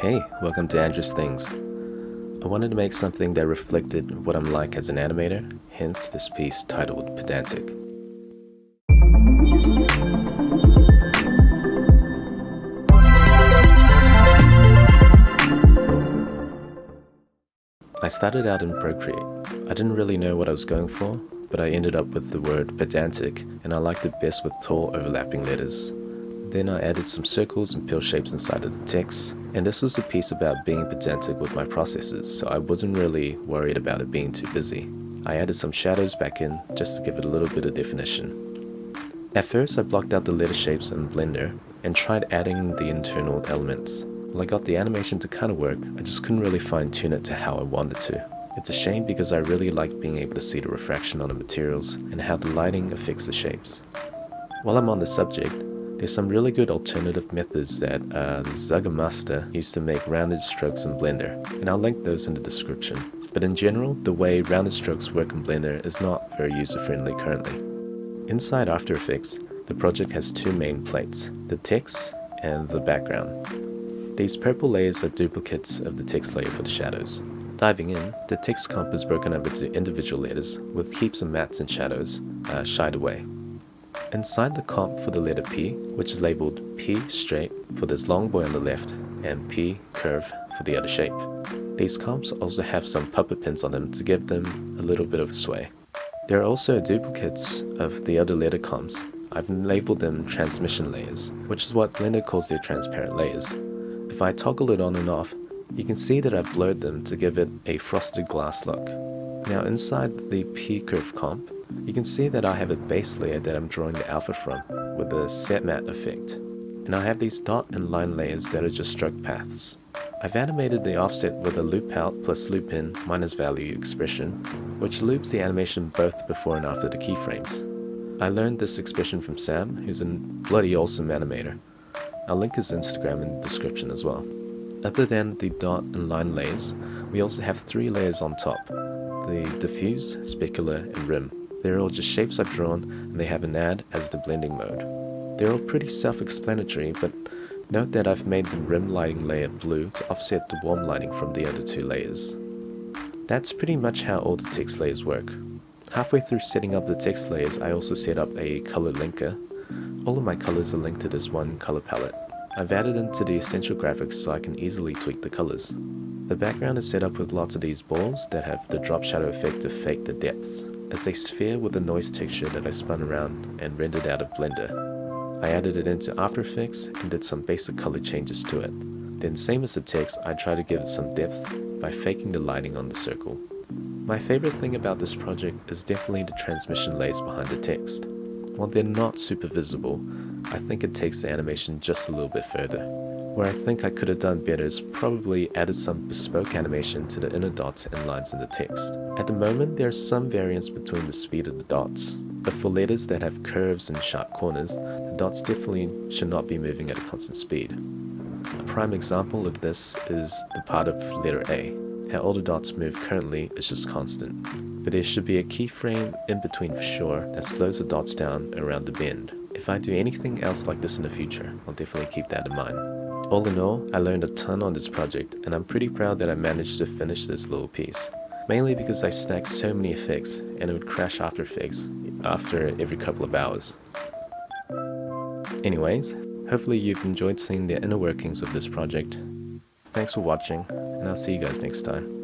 Hey, welcome to Andrew's Things. I wanted to make something that reflected what I'm like as an animator, hence this piece titled Pedantic. I started out in Procreate. I didn't really know what I was going for, but I ended up with the word pedantic, and I liked it best with tall overlapping letters. Then I added some circles and pill shapes inside of the text, and this was a piece about being pedantic with my processes, so I wasn't really worried about it being too busy. I added some shadows back in just to give it a little bit of definition. At first I blocked out the letter shapes in Blender and tried adding the internal elements. Well, I got the animation to kind of work, I just couldn't really fine tune it to how I wanted to. It's a shame because I really like being able to see the refraction on the materials and how the lighting affects the shapes. While I'm on the subject, there's some really good alternative methods that Zuggamasta used to make rounded strokes in Blender, and I'll link those in the description. But in general, the way rounded strokes work in Blender is not very user-friendly currently. Inside After Effects, the project has two main plates, the text and the background. These purple layers are duplicates of the text layer for the shadows. Diving in, the text comp is broken up into individual letters with heaps of mattes and shadows shied away. Inside the comp for the letter P, which is labeled P straight for this long boy on the left and P curve for the other shape. These comps also have some puppet pins on them to give them a little bit of sway. There are also duplicates of the other letter comps. I've labeled them transmission layers, which is what Blender calls their transparent layers. If I toggle it on and off, you can see that I've blurred them to give it a frosted glass look. Now inside the P curve comp, you can see that I have a base layer that I'm drawing the alpha from with a set matte effect. And I have these dot and line layers that are just stroke paths. I've animated the offset with a loop out plus loop in minus value expression, which loops the animation both before and after the keyframes. I learned this expression from Sam, who's a bloody awesome animator. I'll link his Instagram in the description as well. Other than the dot and line layers, we also have three layers on top, the diffuse, specular, and rim. They're all just shapes I've drawn, and they have an add as the blending mode. They're all pretty self-explanatory, but note that I've made the rim lighting layer blue to offset the warm lighting from the other two layers. That's pretty much how all the text layers work. Halfway through setting up the text layers, I also set up a color linker. All of my colors are linked to this one color palette. I've added into the essential graphics so I can easily tweak the colors. The background is set up with lots of these balls that have the drop shadow effect to fake the depths. It's a sphere with a noise texture that I spun around and rendered out of Blender. I added it into After Effects and did some basic color changes to it. Then same as the text, I try to give it some depth by faking the lighting on the circle. My favorite thing about this project is definitely the transmission layers behind the text. While they're not super visible, I think it takes the animation just a little bit further. Where I think I could have done better is probably added some bespoke animation to the inner dots and lines in the text. At the moment, there's some variance between the speed of the dots, but for letters that have curves and sharp corners, the dots definitely should not be moving at a constant speed. A prime example of this is the part of letter A. How all the dots move currently is just constant, but there should be a keyframe in between for sure that slows the dots down around the bend. If I do anything else like this in the future, I'll definitely keep that in mind. All in all, I learned a ton on this project, and I'm pretty proud that I managed to finish this little piece. Mainly because I stacked so many effects, and it would crash After Effects after every couple of hours. Anyways, hopefully you've enjoyed seeing the inner workings of this project. Thanks for watching, and I'll see you guys next time.